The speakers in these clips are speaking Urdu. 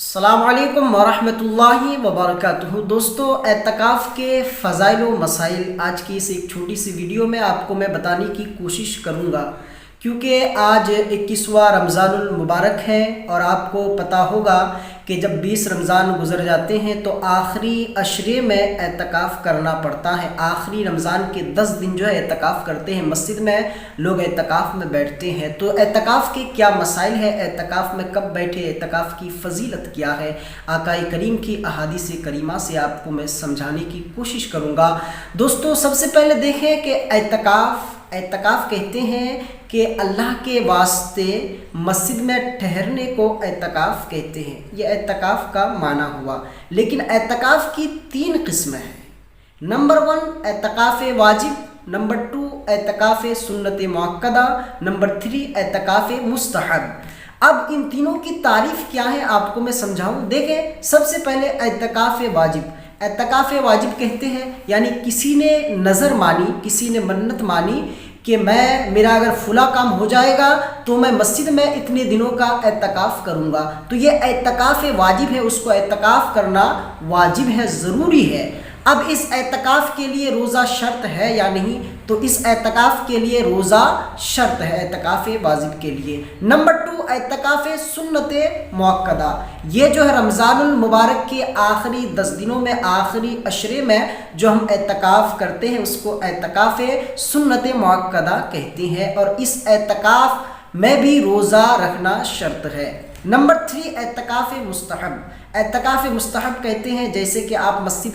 السلام علیکم ورحمۃ اللہ وبرکاتہ۔ دوستو، اعتکاف کے فضائل و مسائل آج کی اس ایک چھوٹی سی ویڈیو میں آپ کو میں بتانے کی کوشش کروں گا، کیونکہ آج 21واں رمضان المبارک ہے اور آپ کو پتہ ہوگا کہ جب 20 رمضان گزر جاتے ہیں تو آخری عشرے میں اعتکاف کرنا پڑتا ہے۔ آخری رمضان کے 10 دن جو ہے اعتکاف کرتے ہیں، مسجد میں لوگ اعتکاف میں بیٹھتے ہیں۔ تو اعتکاف کے کیا مسائل ہیں، اعتکاف میں کب بیٹھے، اعتکاف کی فضیلت کیا ہے، آقا کریم کی احادیث کریمہ سے آپ کو میں سمجھانے کی کوشش کروں گا۔ دوستو، سب سے پہلے دیکھیں کہ اعتکاف کہتے ہیں کہ اللہ کے واسطے مسجد میں ٹھہرنے کو اعتکاف کہتے ہیں، یہ اعتکاف کا معنی ہوا۔ لیکن اعتکاف کی 3 قسمیں ہیں۔ نمبر 1 اعتکاف واجب، نمبر 2 اعتکاف سنت مؤکدہ، نمبر 3 اعتکاف مستحب۔ اب ان تینوں کی تعریف کیا ہے آپ کو میں سمجھاؤں۔ دیکھیں، سب سے پہلے اعتکاف واجب۔ اعتکاف واجب کہتے ہیں یعنی کسی نے نظر مانی، کسی نے منت مانی کہ میرا اگر فلاں کام ہو جائے گا تو میں مسجد میں اتنے دنوں کا اعتکاف کروں گا، تو یہ اعتکاف واجب ہے، اس کو اعتکاف کرنا واجب ہے، ضروری ہے۔ اب اس اعتکاف کے لیے روزہ شرط ہے یا نہیں، تو اس اعتکاف کے لیے روزہ شرط ہے، اعتکاف واجب کے لیے۔ نمبر 2 اعتکاف سنت مؤکدہ، یہ جو ہے رمضان المبارک کے آخری 10 دنوں میں، آخری عشرے میں جو ہم اعتکاف کرتے ہیں اس کو اعتکاف سنت مؤکدہ کہتے ہیں، اور اس اعتکاف میں بھی روزہ رکھنا شرط ہے۔ نمبر 3 اعتکاف مستحب۔ اعتکاف مستحب کہتے ہیں جیسے کہ آپ مسجد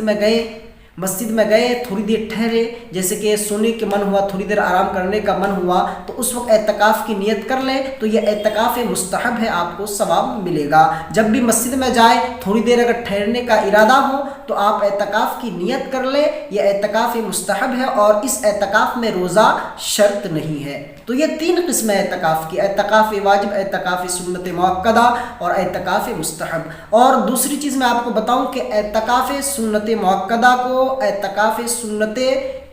میں گئے تھوڑی دیر ٹھہرے، جیسے کہ سونے کے من ہوا، تھوڑی دیر آرام کرنے کا من ہوا تو اس وقت اعتکاف کی نیت کر لیں، تو یہ اعتکاف مستحب ہے، آپ کو ثواب ملے گا۔ جب بھی مسجد میں جائے تھوڑی دیر اگر ٹھہرنے کا ارادہ ہو تو آپ اعتکاف کی نیت کر لیں، یہ اعتکاف مستحب ہے اور اس اعتکاف میں روزہ شرط نہیں ہے۔ تو یہ 3 قسمیں اعتکاف کی، اعتکاف واجب، اعتکاف سنت مؤکدہ اور اعتکاف مستحب۔ اور دوسری چیز میں آپ کو بتاؤں کہ اعتکاف سنت مؤکدہ کو اعتکاف سنت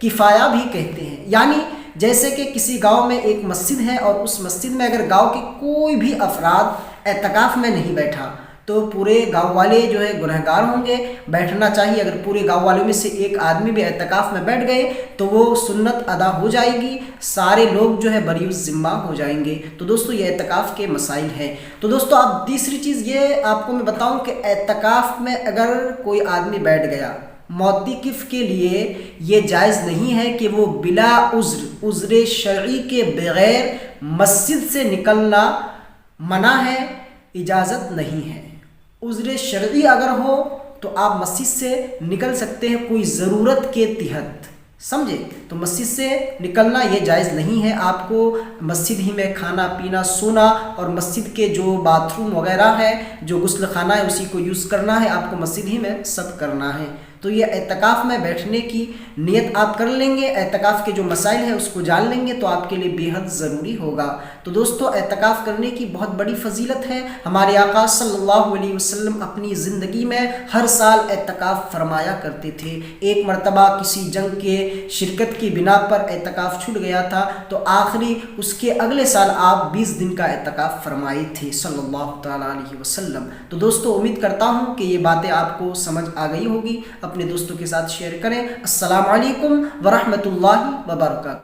کفایہ بھی کہتے ہیں، یعنی جیسے کہ کسی گاؤں میں ایک مسجد ہے اور اس مسجد میں اگر گاؤں کے کوئی بھی افراد اعتکاف میں نہیں بیٹھا تو پورے گاؤں والے جو ہے گنہگار ہوں گے، بیٹھنا چاہیے۔ اگر پورے گاؤں والوں میں سے ایک آدمی بھی اعتکاف میں بیٹھ گئے تو وہ سنت ادا ہو جائے گی، سارے لوگ جو ہے بری الذمہ ہو جائیں گے۔ تو دوستو، یہ اعتکاف کے مسائل ہیں۔ تو دوستو، اب تیسری چیز یہ آپ کو میں بتاؤں کہ اعتکاف میں اگر کوئی آدمی بیٹھ گیا، معتکف کے لیے یہ جائز نہیں ہے کہ وہ بلا عذر شرعی کے بغیر مسجد سے نکلنا منع ہے، اجازت نہیں ہے۔ عذر شرعی اگر ہو تو آپ مسجد سے نکل سکتے ہیں، کوئی ضرورت کے تحت، سمجھے؟ تو مسجد سے نکلنا یہ جائز نہیں ہے، آپ کو مسجد ہی میں کھانا پینا، سونا اور مسجد کے جو باتھ روم وغیرہ ہے، جو غسل خانہ ہے، اسی کو یوز کرنا ہے، آپ کو مسجد ہی میں سب کرنا ہے۔ تو یہ اعتکاف میں بیٹھنے کی نیت آپ کر لیں گے، اعتکاف کے جو مسائل ہیں اس کو جان لیں گے تو آپ کے لیے بے حد ضروری ہوگا۔ تو دوستو، اعتکاف کرنے کی بہت بڑی فضیلت ہے۔ ہمارے آقا صلی اللہ علیہ وسلم اپنی زندگی میں ہر سال اعتکاف فرمایا کرتے تھے۔ ایک مرتبہ کسی جنگ کے شرکت کی بنا پر اعتکاف چھوٹ گیا تھا تو آخری اس کے اگلے سال آپ 20 دن کا اعتکاف فرمائے تھے صلی اللہ تعالیٰ علیہ وسلم۔ تو دوستو، امید کرتا ہوں کہ یہ باتیں آپ کو سمجھ آ گئی ہوگی، اپنے دوستوں کے ساتھ شیئر کریں۔ السلام علیکم ورحمۃ اللہ وبرکاتہ۔